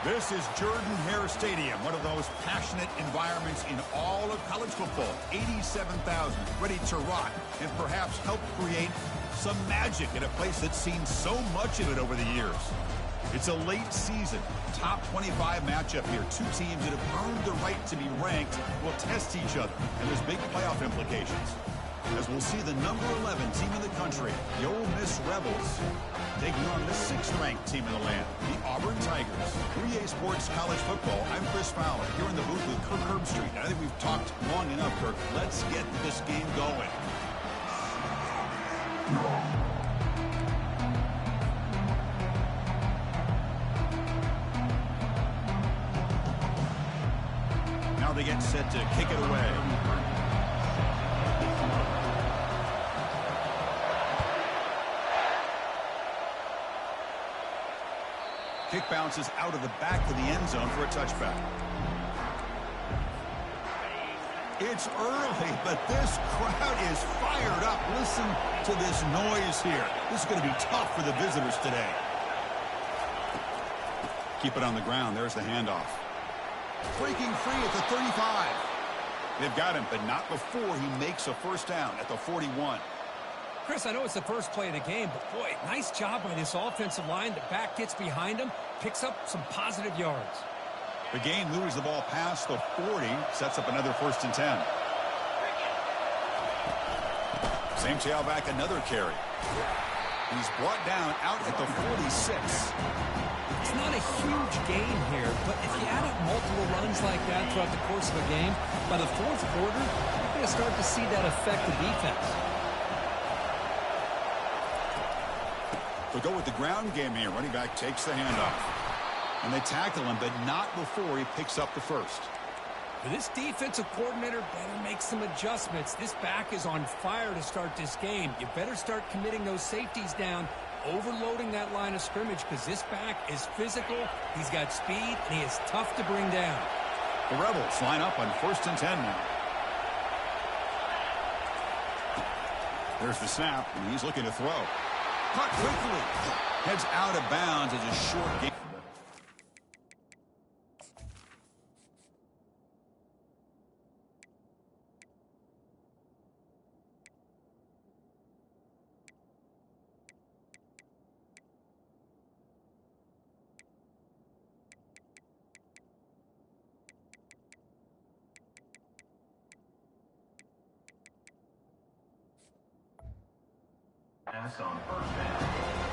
This is Jordan-Hare Stadium, one of the most passionate environments in all of college football. 87,000 ready to rock and perhaps help create some magic in a place that's seen so much of it over the years. It's a late season, top 25 matchup here. Two teams that have earned the right to be ranked will test each other, and there's big playoff implications. As we'll see the number 11 team in the country, the Ole Miss Rebels, taking on the 6th-ranked team in the land, the Auburn Tigers. 3A Sports College Football, I'm Chris Fowler, here in the booth with Kirk Herbstreit. I think we've talked long enough, Kirk. Let's get this game going. Now they get set to kick it away. Kick bounces out of the back of the end zone for a touchback. It's early, but this crowd is fired up. Listen to this noise here. This is going to be tough for the visitors today. Keep it on the ground. There's the handoff. Breaking free at the 35. They've got him, but not before he makes a first down at the 41. Chris, I know it's the first play of the game, but boy, nice job by this offensive line. The back gets behind him, picks up some positive yards. The game moves the ball past the 40, sets up another 1st and 10. Same tailback, another carry. He's brought down out at the 46. It's not a huge gain here, but if you add up multiple runs like that throughout the course of a game, by the 4th quarter, you're going to start to see that affect the defense. They'll go with the ground game here. Running back takes the handoff. And they tackle him, but not before he picks up the first. For this defensive coordinator, better make some adjustments. This back is on fire to start this game. You better start committing those safeties down, overloading that line of scrimmage, because this back is physical, he's got speed, and he is tough to bring down. The Rebels line up on 1st and 10 now. There's the snap, and he's looking to throw. Caught quickly. Heads out of bounds as a short game.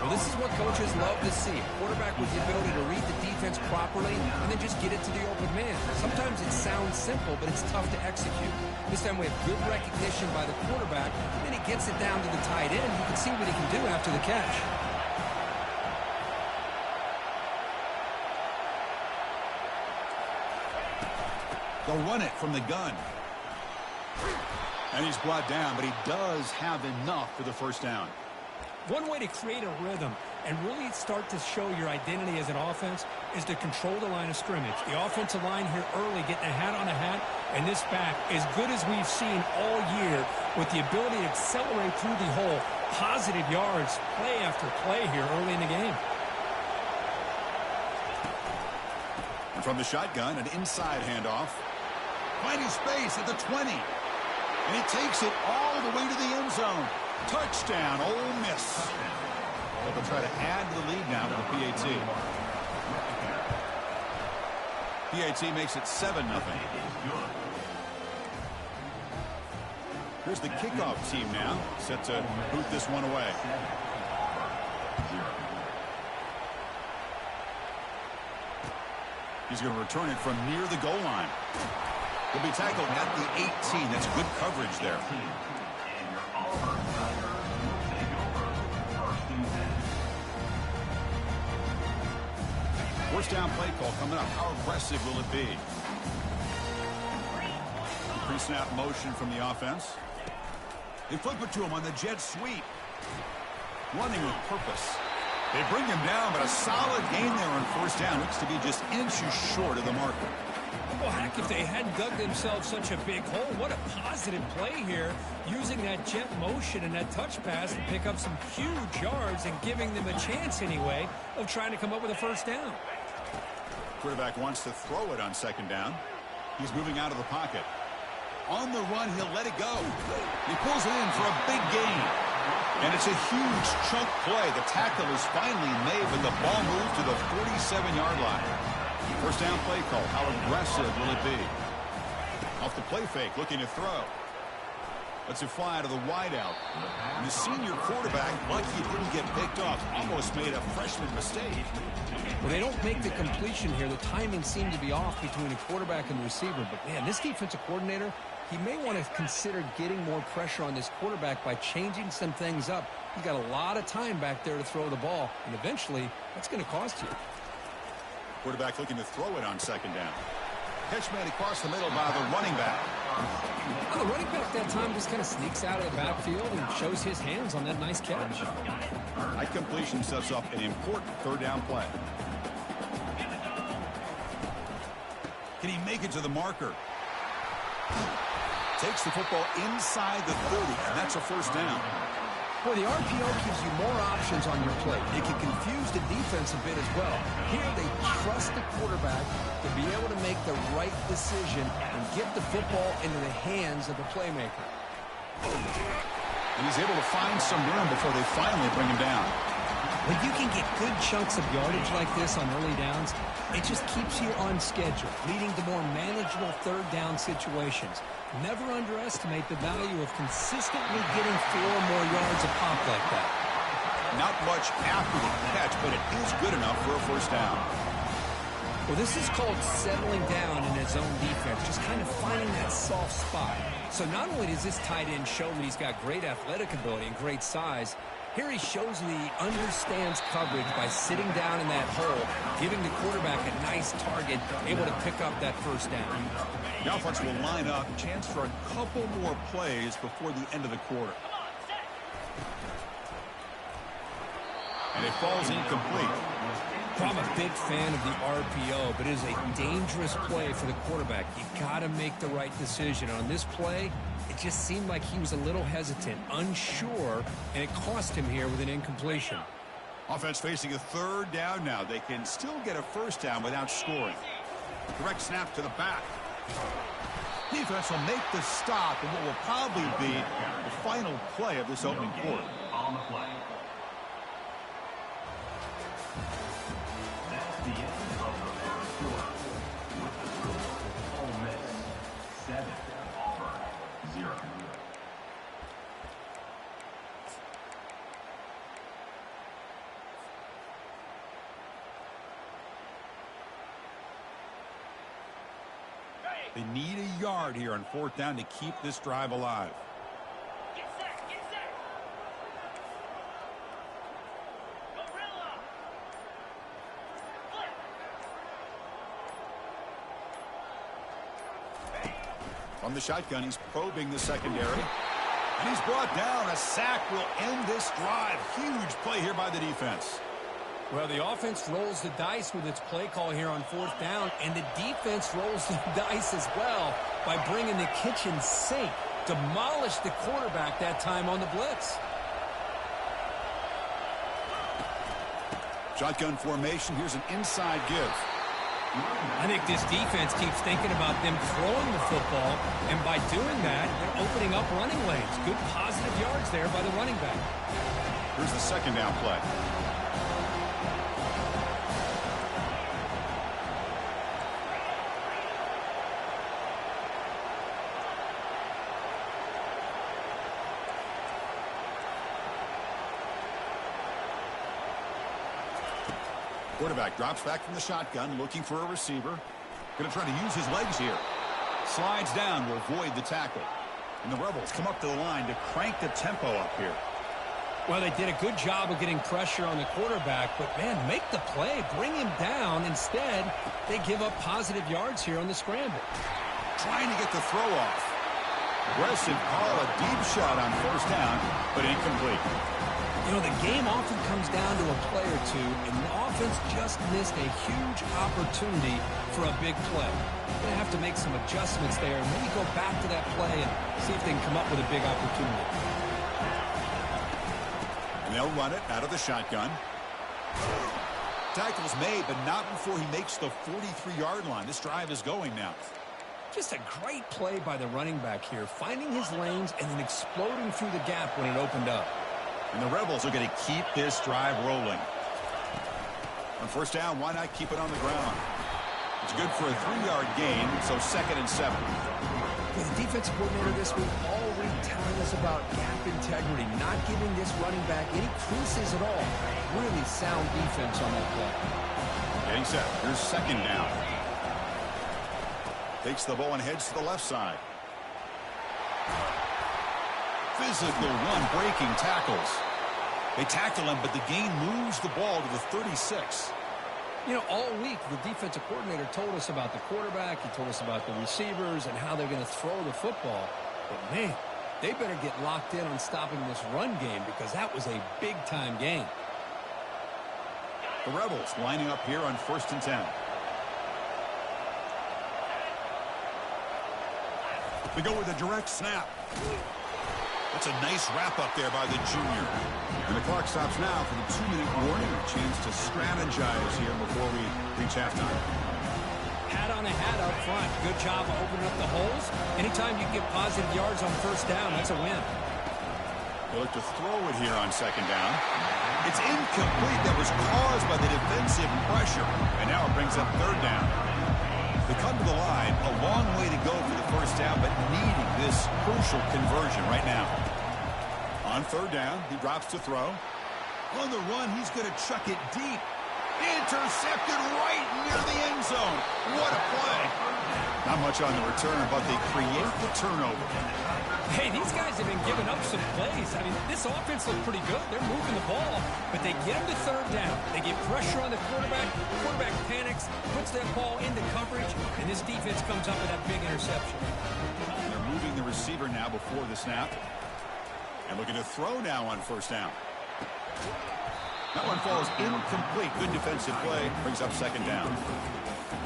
Well, this is what coaches love to see. A quarterback with the ability to read the defense properly and then just get it to the open man. Sometimes it sounds simple, but it's tough to execute. This time we have good recognition by the quarterback, and then he gets it down to the tight end. You can see what he can do after the catch. They'll run it from the gun. And he's brought down, but he does have enough for the first down. One way to create a rhythm and really start to show your identity as an offense is to control the line of scrimmage. The offensive line here early getting a hat on a hat, and this back, as good as we've seen all year, with the ability to accelerate through the hole, positive yards, play after play here early in the game. And from the shotgun, an inside handoff. Finding space at the 20. And he takes it all the way to the end zone. Touchdown, Ole Miss. But they'll try to add to the lead now with the PAT. PAT makes it 7-0. Here's the kickoff team now, set to boot this one away. He's going to return it from near the goal line. He'll be tackled at the 18. That's good coverage there. First down play call coming up. How aggressive will it be? Pre-snap motion from the offense. They flip it to him on the jet sweep. Running with purpose. They bring him down, but a solid gain there on first down. Looks to be just inches short of the marker. Well, heck, if they hadn't dug themselves such a big hole, what a positive play here, using that jet motion and that touch pass to pick up some huge yards and giving them a chance anyway of trying to come up with a first down. Quarterback wants to throw it on second down. He's moving out of the pocket. On the run, he'll let it go. He pulls it in for a big gain. And it's a huge chunk play. The tackle is finally made, but the ball moved to the 47-yard line. First down play call. How aggressive will it be? Off the play fake, looking to throw. Lets it fly out of the wideout. And the senior quarterback, lucky he didn't get picked off, almost made a freshman mistake. Well, they don't make the completion here. The timing seemed to be off between the quarterback and the receiver. But, man, this defensive coordinator, he may want to consider getting more pressure on this quarterback by changing some things up. He's got a lot of time back there to throw the ball, and eventually that's going to cost you. Quarterback looking to throw it on second down. Catch made across the middle by the running back. Well, the running back that time just kind of sneaks out of the backfield and shows his hands on that nice catch. That completion sets up an important third down play. Can he make it to the marker? Takes the football inside the 30, and that's a first down. Well, the RPO gives you more options on your play. It can confuse the defense a bit as well. Here, they trust the quarterback to be able to make the right decision and get the football into the hands of the playmaker. And he's able to find some room before they finally bring him down. When you can get good chunks of yardage like this on early downs, it just keeps you on schedule, leading to more manageable third down situations. Never underestimate the value of consistently getting 4 more yards a pop like that. Not much after the catch, but it is good enough for a first down. Well, this is called settling down in his own defense, just kind of finding that soft spot. So not only does this tight end show that he's got great athletic ability and great size, here he shows that he understands coverage by sitting down in that hole, giving the quarterback a nice target, able to pick up that first down. The offense will line up, chance for a couple more plays before the end of the quarter. And it falls incomplete. I'm a big fan of the RPO, but it is a dangerous play for the quarterback. You got to make the right decision. On this play, it just seemed like he was a little hesitant, unsure, and it cost him here with an incompletion. Offense facing a third down now. They can still get a first down without scoring. Direct snap to the back. Defense will make the stop in what will probably be the final play of this opening quarter. On the play. That's the end of the first quarter. With the score, Ole Miss 7, Auburn 0. They need a yard here on fourth down to keep this drive alive. Get set, get set. Gorilla. From the shotgun, he's probing the secondary. And he's brought down. A sack will end this drive. Huge play here by the defense. Well, the offense rolls the dice with its play call here on fourth down, and the defense rolls the dice as well by bringing the kitchen sink. Demolished the quarterback that time on the blitz. Shotgun formation. Here's an inside give. I think this defense keeps thinking about them throwing the football, and by doing that, they're opening up running lanes. Good positive yards there by the running back. Here's the second down play. Quarterback drops back from the shotgun, looking for a receiver. Going to try to use his legs here. Slides down, will avoid the tackle. And the Rebels come up to the line to crank the tempo up here. Well, they did a good job of getting pressure on the quarterback, but, man, make the play. Bring him down. Instead, they give up positive yards here on the scramble. Trying to get the throw off. Aggressive call, a deep shot on first down, but incomplete. You know, the game often comes down to a play or two, and the offense just missed a huge opportunity for a big play. They're going to have to make some adjustments there and maybe go back to that play and see if they can come up with a big opportunity. And they'll run it out of the shotgun. Tackle's made, but not before he makes the 43-yard line. This drive is going now. Just a great play by the running back here, finding his lanes and then exploding through the gap when it opened up. And the Rebels are going to keep this drive rolling. On first down, why not keep it on the ground? It's good for a 3-yard gain, so 2nd and 7. The defensive coordinator this week all week telling us about gap integrity, not giving this running back any creases at all. Really sound defense on that play. Getting set. Here's 2nd down. Takes the ball and heads to the left side. Physical run, breaking tackles. They tackle him, but the gain moves the ball to the 36. You know, all week, the defensive coordinator told us about the quarterback. He told us about the receivers and how they're going to throw the football. But, man, they better get locked in on stopping this run game because that was a big-time game. The Rebels lining up here on 1st and 10. We go with a direct snap. That's a nice wrap-up there by the junior. And the clock stops now for the 2-minute warning. A chance to strategize here before we reach halftime. Hat on a hat up front. Good job of opening up the holes. Anytime you get positive yards on first down, that's a win. They look to throw it here on 2nd down. It's incomplete. That was caused by the defensive pressure. And now it brings up 3rd down. They come to the line, a long way to go for the first down, but needing this crucial conversion right now. On 3rd down, he drops to throw. On the run, he's going to chuck it deep. Intercepted right near the end zone. What a play. Not much on the return, but they create the turnover. Hey, these guys have been giving up some plays. I mean, this offense looked pretty good. They're moving the ball, but they get him to 3rd down. They get pressure on the quarterback. The quarterback panics, puts that ball into coverage, and this defense comes up with that big interception. They're moving the receiver now before the snap. And looking to throw now on 1st down. That one falls incomplete. Good defensive play. Brings up 2nd down.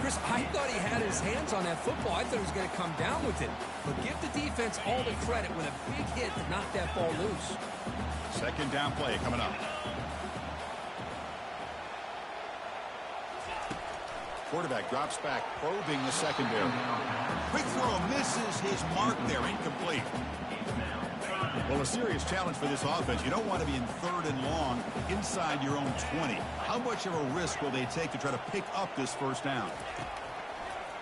Chris, I thought he had his hands on that football. I thought he was going to come down with it. But give the defense all the credit with a big hit to knock that ball loose. 2nd down play coming up. Quarterback drops back, probing the secondary. Quick throw misses his mark there. Incomplete. Well, a serious challenge for this offense. You don't want to be in 3rd and long inside your own 20. How much of a risk will they take to try to pick up this first down?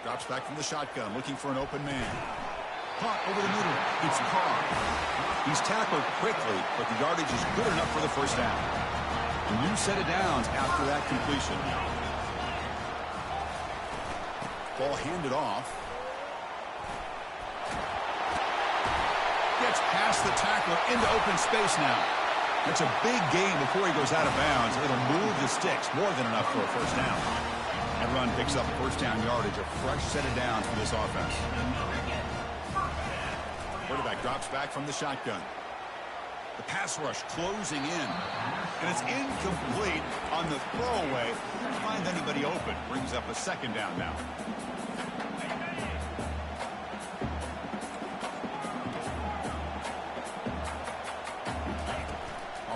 Drops back from the shotgun, looking for an open man. Caught over the middle. It's Carr. He's tackled quickly, but the yardage is good enough for the first down. A new set of downs after that completion. Ball handed off. Gets past the tackler into open space now. That's a big gain before he goes out of bounds. It'll move the sticks, more than enough for a first down. That run picks up first down yardage, a fresh set of downs for this offense. Quarterback drops back from the shotgun. The pass rush closing in. And it's incomplete on the throwaway. Couldn't find anybody open. Brings up a 2nd down now.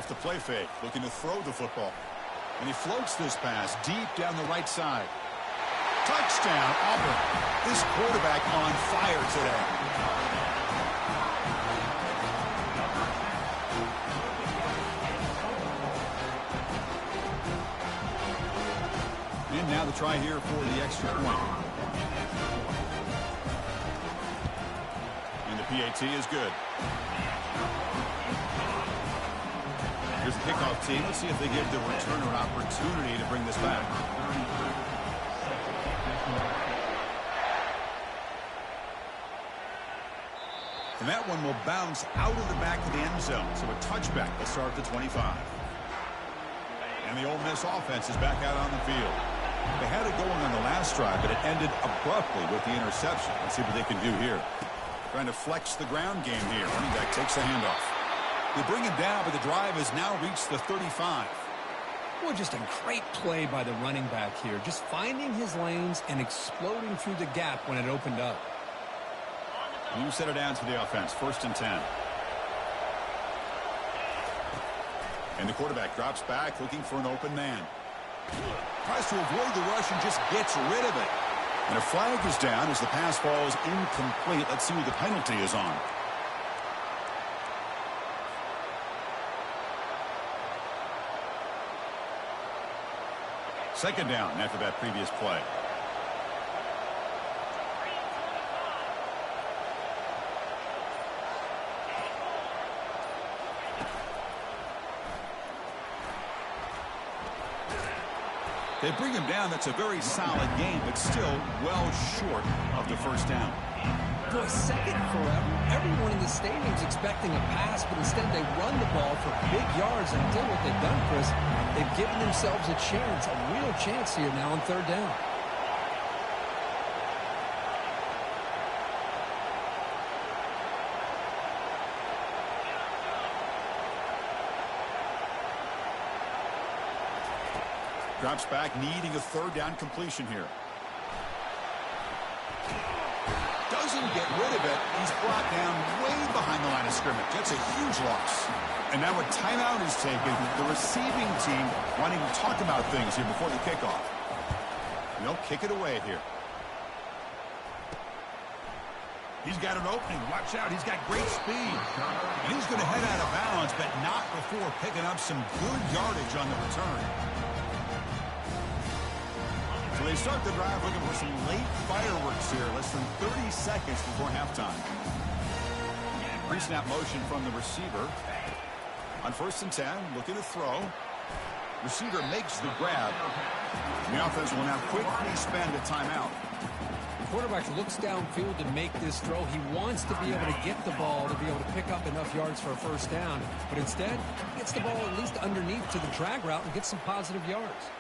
The play fake, looking to throw the football. And he floats this pass deep down the right side. Touchdown, Auburn. This quarterback on fire today. And now the try here for the extra point. And the PAT is good. Here's the kickoff team. Let's see if they give the returner an opportunity to bring this back. And that one will bounce out of the back of the end zone. So a touchback will start at the 25. And the Ole Miss offense is back out on the field. They had it going on the last drive, but it ended abruptly with the interception. Let's see what they can do here. Trying to flex the ground game here. Running back takes the handoff. They bring him down, but the drive has now reached the 35. Well, just a great play by the running back here. Just finding his lanes and exploding through the gap when it opened up. New set of downs for the offense. 1st and 10. And the quarterback drops back, looking for an open man. Tries to avoid the rush and just gets rid of it. And a flag is down as the pass falls incomplete. Let's see who the penalty is on. Second down after that previous play. They bring him down. That's a very solid game, but still well short of the first down. Boy, second forever. Everyone in the stadium's expecting a pass, but instead they run the ball for big yards. And until what they've done, Chris, they've given themselves a chance, a real chance here now on third down. Drops back, needing a third down completion here. Doesn't get rid of it. He's brought down way behind the line of scrimmage. That's a huge loss. And now a timeout is taken. The receiving team wanting to talk about things here before the kickoff. And they'll kick it away here. He's got an opening. Watch out. He's got great speed. And he's going to head out of bounds, but not before picking up some good yardage on the return. So they start the drive looking for some late fireworks here. Less than 30 seconds before halftime. Pre-snap motion from the receiver. On 1st and 10, looking to throw. Receiver makes the grab. And the offense will now quickly spend a timeout. The quarterback looks downfield to make this throw. He wants to be able to get the ball to be able to pick up enough yards for a first down. But instead, he gets the ball at least underneath to the drag route and gets some positive yards.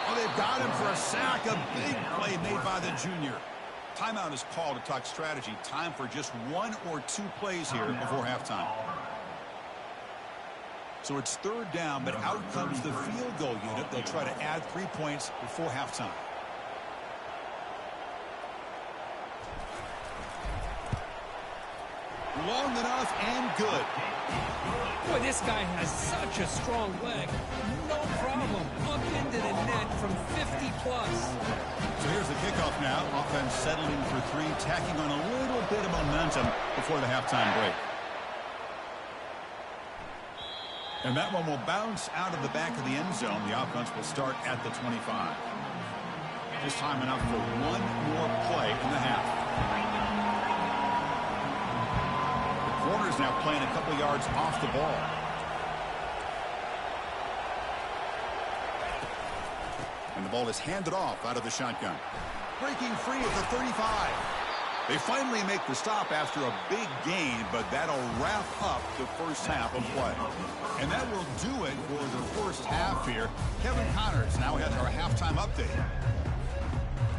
Oh, they've got him for a sack. A big play made by the junior. Timeout is called to talk strategy. Time for just 1 or 2 plays here before halftime. So it's third down, but out comes the field goal unit. They'll try to add 3 points before halftime. Long enough and good. Boy, this guy has such a strong leg. No problem. Up into the net from 50 plus. So here's the kickoff now. Offense settling for 3, tacking on a little bit of momentum before the halftime break. And that one will bounce out of the back of the end zone. The offense will start at the 25. Just time enough for 1 more play in the half. The corner's now playing a couple yards off the ball. And the ball is handed off out of the shotgun. Breaking free at the 35. They finally make the stop after a big gain, but that'll wrap up the first half of play. And that will do it for the first half here. Kevin Connors now has our halftime update.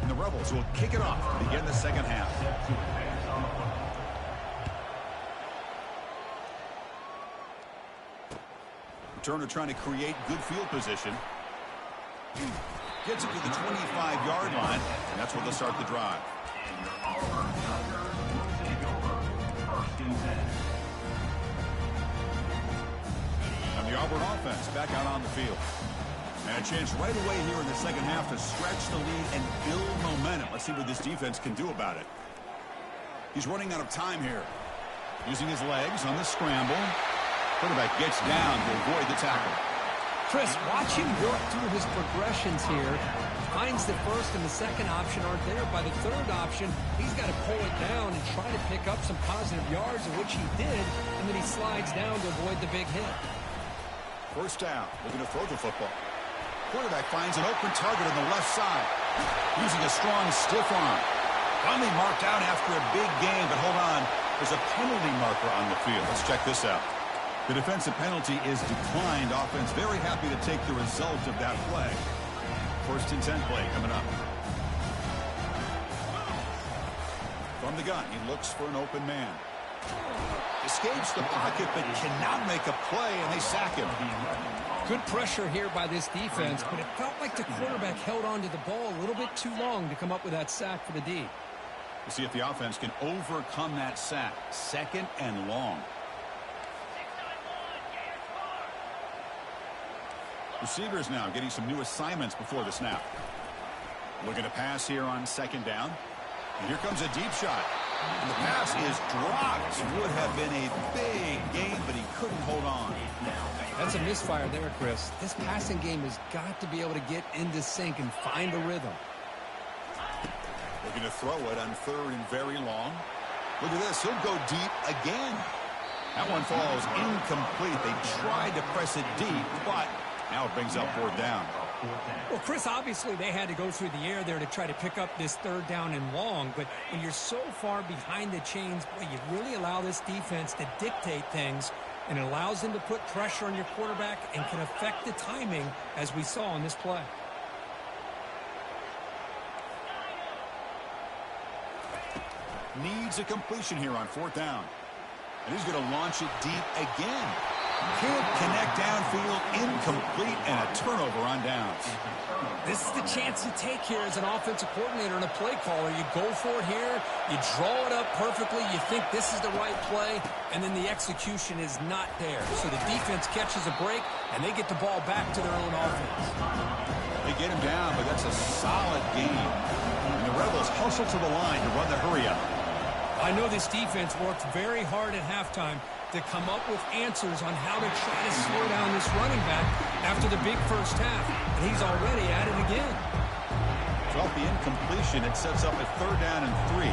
And the Rebels will kick it off to begin the second half. Turner trying to create good field position. Gets it to the 25-yard line, and that's where they'll start the drive. And the Auburn offense back out on the field. And a chance right away here in the second half to stretch the lead and build momentum. Let's see what this defense can do about it. He's running out of time here. Using his legs on the scramble. Quarterback gets down to avoid the tackle. Chris, watch him work through his progressions here. Finds the first and the second option aren't there. By the third option, he's got to pull it down and try to pick up some positive yards, which he did, and then he slides down to avoid the big hit. First down, looking to throw the football. Quarterback finds an open target on the left side. Using a strong stiff arm. Finally marked out after a big gain, but hold on. There's a penalty marker on the field. Let's check this out. The defensive penalty is declined. Offense very happy to take the result of that play. First and 10 play coming up. From the gun, he looks for an open man. Escapes the pocket, but cannot make a play, and they sack him. Good pressure here by this defense, but it felt like the quarterback held on to the ball a little bit too long to come up with that sack for the D. We'll see if the offense can overcome that sack. Second and long. Receivers now getting some new assignments before the snap. Looking to pass here on second down. And here comes a deep shot. And the pass is dropped. Would have been a big gain, but he couldn't hold on. That's a misfire there, Chris. This passing game has got to be able to get into sync and find a rhythm. Looking to throw it on third and very long. Look at this. He'll go deep again. That one falls incomplete. They tried to press it deep, but now it brings up fourth down. Well, Chris, obviously they had to go through the air there to try to pick up this third down and long, but when you're so far behind the chains, boy, you really allow this defense to dictate things, and it allows them to put pressure on your quarterback and can affect the timing, as we saw on this play. Needs a completion here on fourth down. And he's going to launch it deep again. Can't connect downfield, incomplete, and a turnover on downs. This is the chance you take here as an offensive coordinator and a play caller. You go for it here, you draw it up perfectly, you think this is the right play, and then the execution is not there. So the defense catches a break, and they get the ball back to their own offense. They get him down, but that's a solid game. And the Rebels hustle to the line to run the hurry-up. I know this defense worked very hard at halftime to come up with answers on how to try to slow down this running back after the big first half. And he's already at it again. So off the incompletion, it sets up a third down and 3.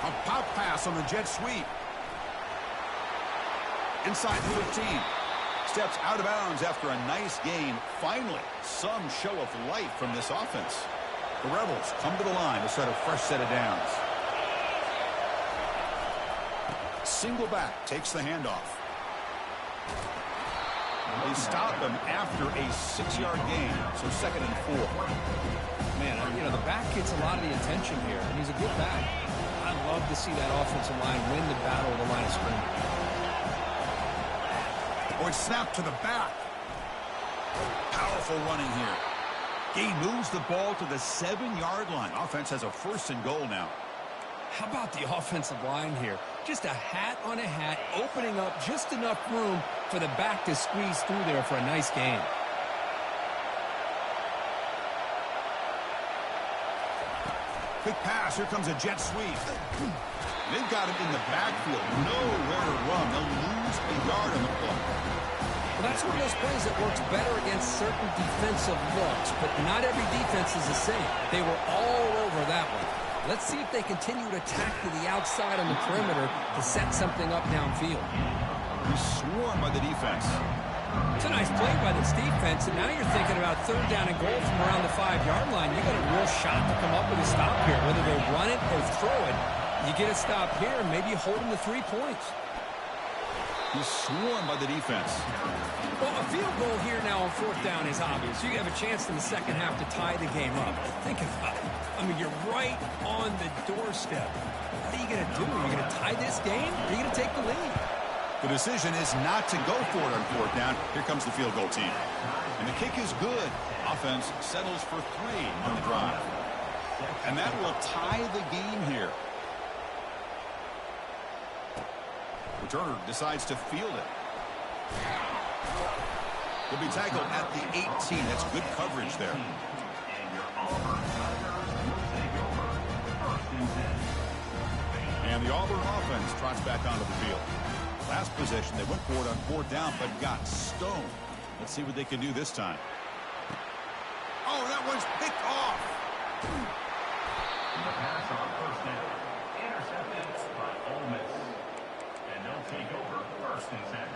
A pop pass on the jet sweep. Inside the 15. Steps out of bounds after a nice gain. Finally, some show of life from this offense. The Rebels come to the line to start a fresh set of downs. Single back takes the handoff. They stop him after a 6-yard gain, so second and 4. Man, you know, the back gets a lot of the attention here, and he's a good back. I love to see that offensive line win the battle of the line of scrimmage. Oh, it's snapped to the back. Powerful running here. He moves the ball to the 7-yard line. Offense has a first and goal now. How about the offensive line here? Just a hat on a hat, opening up just enough room for the back to squeeze through there for a nice gain. Quick pass. Here comes a jet sweep. They've got him in the backfield. Nowhere to run. They'll lose a yard on the play. Well, that's one of those plays that works better against certain defensive looks, but not every defense is the same. They were all over that one. Let's see if they continue to attack to the outside on the perimeter to set something up downfield. He's swarmed by the defense. It's a nice play by this defense, and now you're thinking about third down and goal from around the 5-yard line. You got a real shot to come up with a stop here. Whether they run it or throw it, you get a stop here, and maybe you hold them to 3 points. He's swarmed by the defense. Well, a field goal here now on fourth down is obvious. You have a chance in the second half to tie the game up. Think about it. I mean, you're right on the doorstep. What are you going to do? Are you going to tie this game, or are you going to take the lead? The decision is not to go for it on fourth down. Here comes the field goal team. And the kick is good. Offense settles for 3 on the drive. And that will tie the game here. Returner decides to field it. He'll be tackled at the 18. That's good coverage there. And the Auburn offense trots back onto the field. Last possession, they went for it on fourth down, but got stoned. Let's see what they can do this time. Oh, that one's picked off. The pass on first down. Intercepted by Ole Miss. And they'll take over first and 10.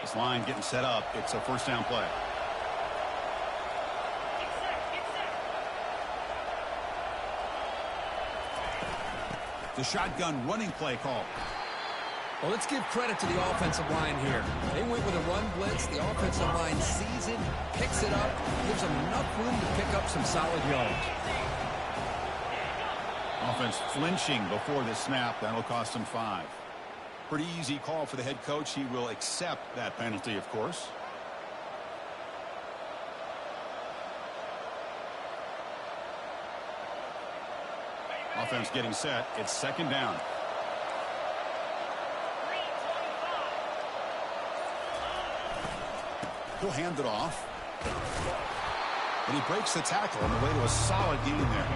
This line getting set up. It's a first down play. The shotgun running play call. Well, let's give credit to the offensive line here. They went with a run blitz. The offensive line sees it, picks it up, gives them enough room to pick up some solid yards. Offense flinching before the snap. That'll cost them 5. Pretty easy call for the head coach. He will accept that penalty, of course. offense getting set. It's second down. He'll hand it off. And he breaks the tackle on the way to a solid gain there.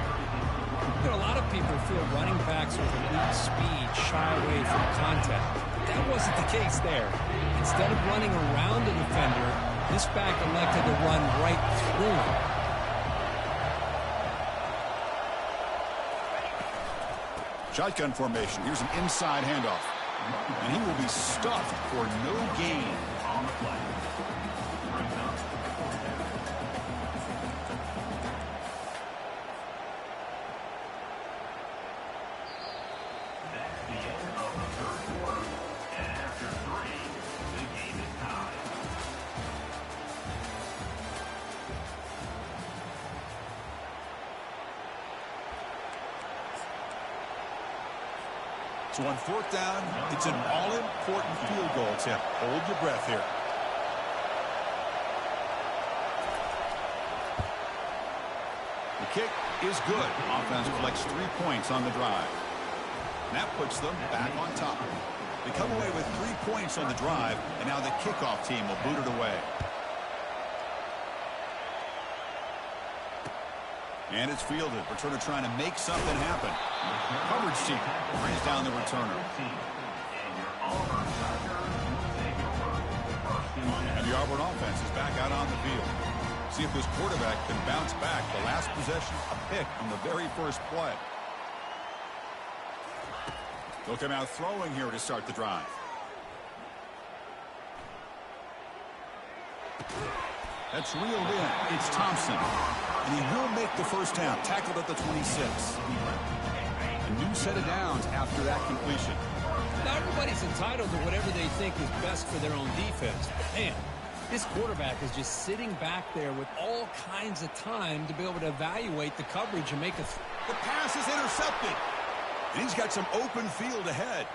You know, a lot of people feel running backs with elite speed shy away from contact. That wasn't the case there. Instead of running around the defender, this back elected to run right through him. Shotgun formation. Here's an inside handoff. And he will be stuffed for no gain. On the play. That's the end of the third quarter. And after 3, the game is tied. So on fourth down, it's an all-important field goal attempt. Hold your breath here. The kick is good. Offense collects 3 points on the drive. And that puts them back on top. They come away with 3 points on the drive, and now the kickoff team will boot it away. And it's fielded. Returner trying to make something happen. Coverage team brings down the returner. And the Auburn offense is back out on the field. See if this quarterback can bounce back. The last possession, a pick on the very first play. They'll come out throwing here to start the drive. That's reeled in. It's Thompson. And he will make the first down. Tackled at the 26. A new set of downs after that completion. Now, everybody's entitled to whatever they think is best for their own defense. But, man, this quarterback is just sitting back there with all kinds of time to be able to evaluate the coverage and make a The pass is intercepted. And he's got some open field ahead.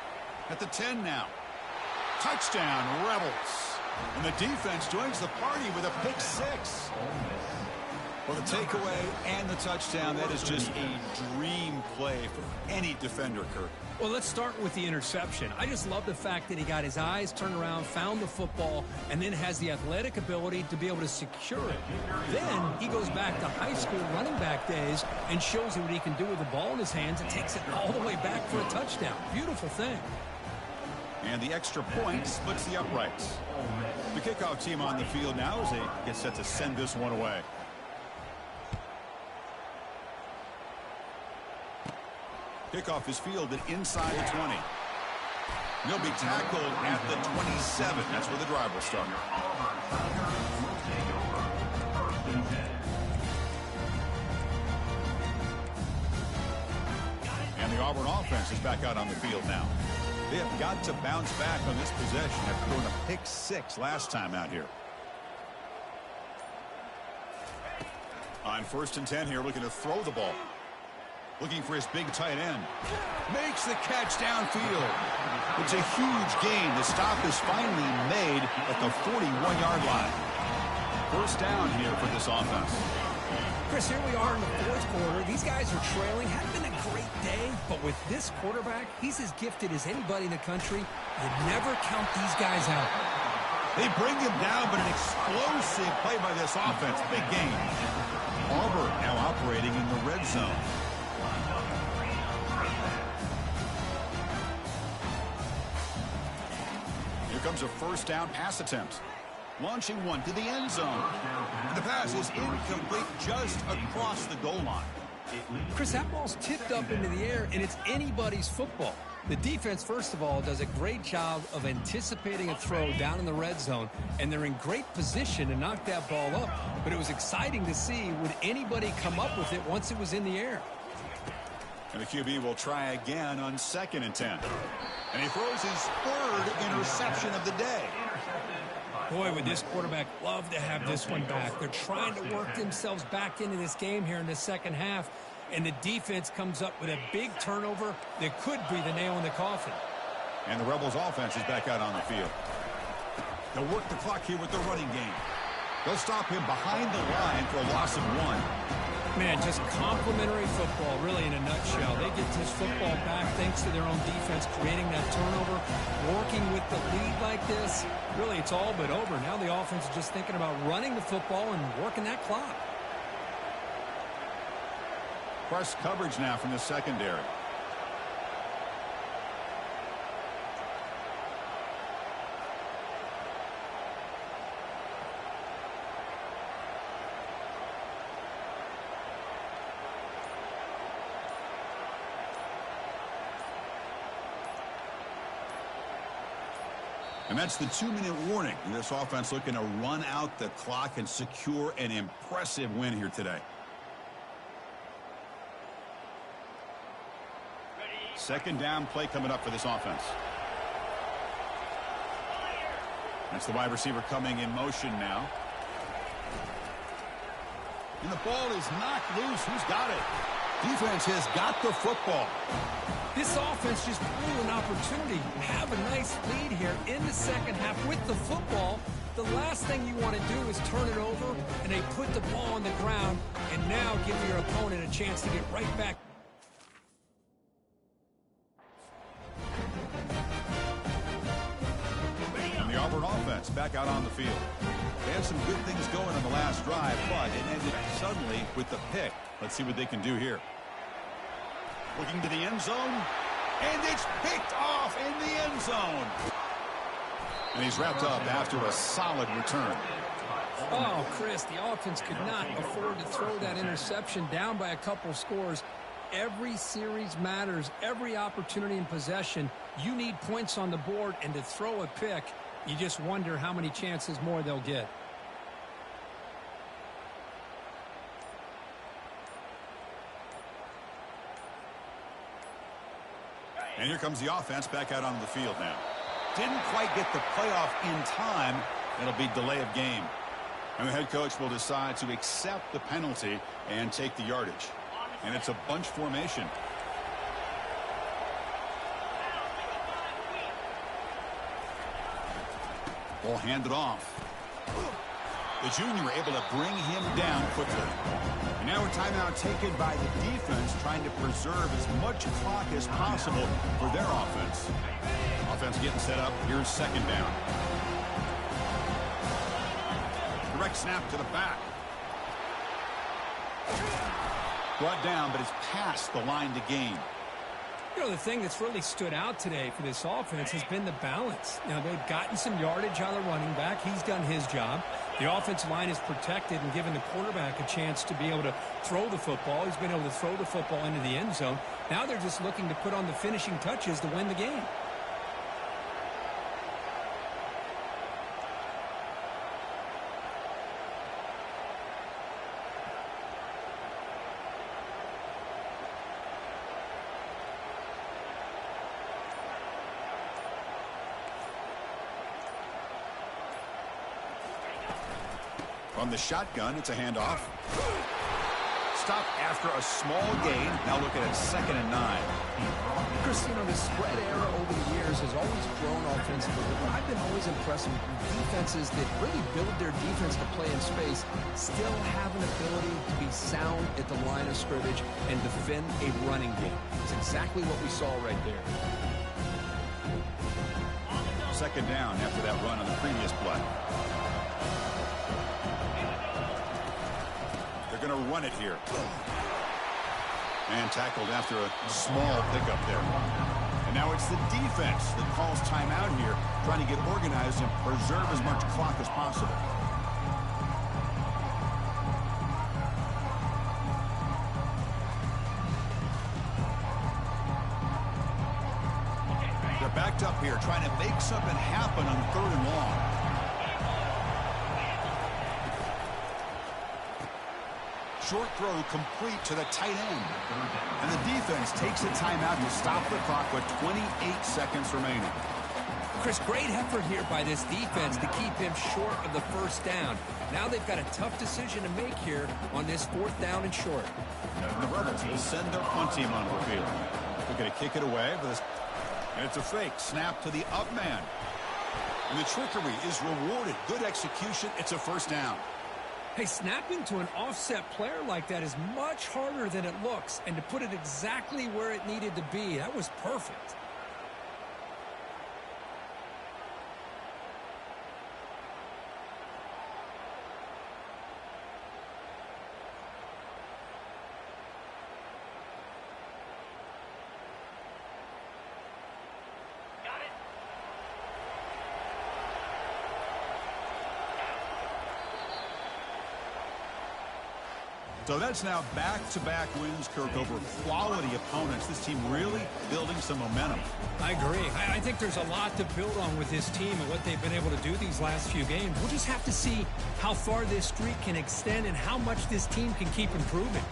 At the 10 now. Touchdown, Rebels. And the defense joins the party with a pick 6. Well, the takeaway and the touchdown, that is just a dream play for any defender, Kurt. Well, let's start with the interception. I just love the fact that he got his eyes turned around, found the football, and then has the athletic ability to be able to secure it. Then he goes back to high school running back days and shows you what he can do with the ball in his hands and takes it all the way back for a touchdown. Beautiful thing. And the extra point splits the uprights. The kickoff team on the field now as they get set to send this one away. Kickoff is fielded inside the 20. He'll be tackled at the 27. That's where the drive will start. And the Auburn offense is back out on the field now. They have got to bounce back on this possession after throwing a pick 6 last time out here. On 1st and 10 here, looking to throw the ball. Looking for his big tight end. Makes the catch downfield. It's a huge gain. The stop is finally made at the 41-yard line. First down here for this offense. Chris, here we are in the 4th quarter. These guys are trailing. Hadn't been a great day, but with this quarterback, he's as gifted as anybody in the country. You never count these guys out. They bring him down, but an explosive play by this offense. Big gain. Auburn now operating in the red zone. Here comes a first down pass attempt. Launching one to the end zone. And the pass is incomplete just across the goal line. Chris, that ball's tipped up into the air, and it's anybody's football. The defense, first of all, does a great job of anticipating a throw down in the red zone, and they're in great position to knock that ball up. But it was exciting to see, would anybody come up with it once it was in the air? And the QB will try again on 2nd and 10. And he throws his 3rd interception of the day. Boy, would this quarterback love to have this one back. They're trying to work themselves back into this game here in the second half. And the defense comes up with a big turnover that could be the nail in the coffin. And the Rebels offense is back out on the field. They'll work the clock here with the running game. They'll stop him behind the line for a loss of 1. Man, just complimentary football, really, in a nutshell. They get this football back thanks to their own defense, creating that turnover, working with the lead like this. Really, it's all but over. Now the offense is just thinking about running the football and working that clock. Press coverage now from the secondary. And that's the 2-minute warning. This offense looking to run out the clock and secure an impressive win here today. Second down play coming up for this offense. That's the wide receiver coming in motion now. And the ball is knocked loose. Who's got it? Defense has got the football. This offense just blew an opportunity. Have a nice lead here in the second half with the football. The last thing you want to do is turn it over, and they put the ball on the ground, and now give your opponent a chance to get right back. And the Auburn offense back out on the field. They had some good things going on the last drive, but it ended suddenly with the pick. Let's see what they can do here. Looking to the end zone, and it's picked off in the end zone. And he's wrapped up after a solid return. Oh, Chris, the offense could not afford to throw that interception down by a couple scores. Every series matters. Every opportunity in possession, you need points on the board, and to throw a pick, you just wonder how many chances more they'll get. And here comes the offense back out onto the field now. Didn't quite get the playoff in time. It'll be delay of game. And the head coach will decide to accept the penalty and take the yardage. And it's a bunch formation. Ball handed off. The junior able to bring him down quickly. And now a timeout taken by the defense, trying to preserve as much clock as possible for their offense. Offense getting set up. Here's second down. Direct snap to the back. Brought down, but it's past the line to gain. You know, the thing that's really stood out today for this offense has been the balance. Now, they've gotten some yardage on the running back. He's done his job. The offensive line is protected and given the quarterback a chance to be able to throw the football. He's been able to throw the football into the end zone. Now they're just looking to put on the finishing touches to win the game. From the shotgun, it's a handoff. Stopped after a small gain. Now looking at 2nd and 9. Chris, you know, the spread era over the years has always grown offensively, but I've been always impressed with defenses that really build their defense to play in space, still have an ability to be sound at the line of scrimmage and defend a running game. It's exactly what we saw right there. Second down after that run on the previous play. They're going to run it here. And tackled after a small pickup there. And now it's the defense that calls timeout here, trying to get organized and preserve as much clock as possible. They're backed up here, trying to make something happen on 3rd and long. Short throw complete to the tight end. And the defense takes a timeout to stop the clock with 28 seconds remaining. Chris, great effort here by this defense to keep him short of the first down. Now they've got a tough decision to make here on this 4th down and short. And the Rebels will send their punt team onto the field. They're going to kick it away for this. And it's a fake. Snap to the up man. And the trickery is rewarded. Good execution. It's a 1st down. Hey, snapping to an offset player like that is much harder than it looks, and to put it exactly where it needed to be, that was perfect. So that's now back-to-back wins, Kirk, over quality opponents. This team really building some momentum. I agree. I think there's a lot to build on with this team and what they've been able to do these last few games. We'll just have to see how far this streak can extend and how much this team can keep improving.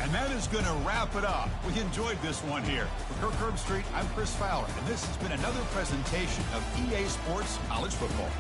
And that is going to wrap it up. We enjoyed this one here. For Kirk Herbstreit, I'm Chris Fowler, and this has been another presentation of EA Sports College Football.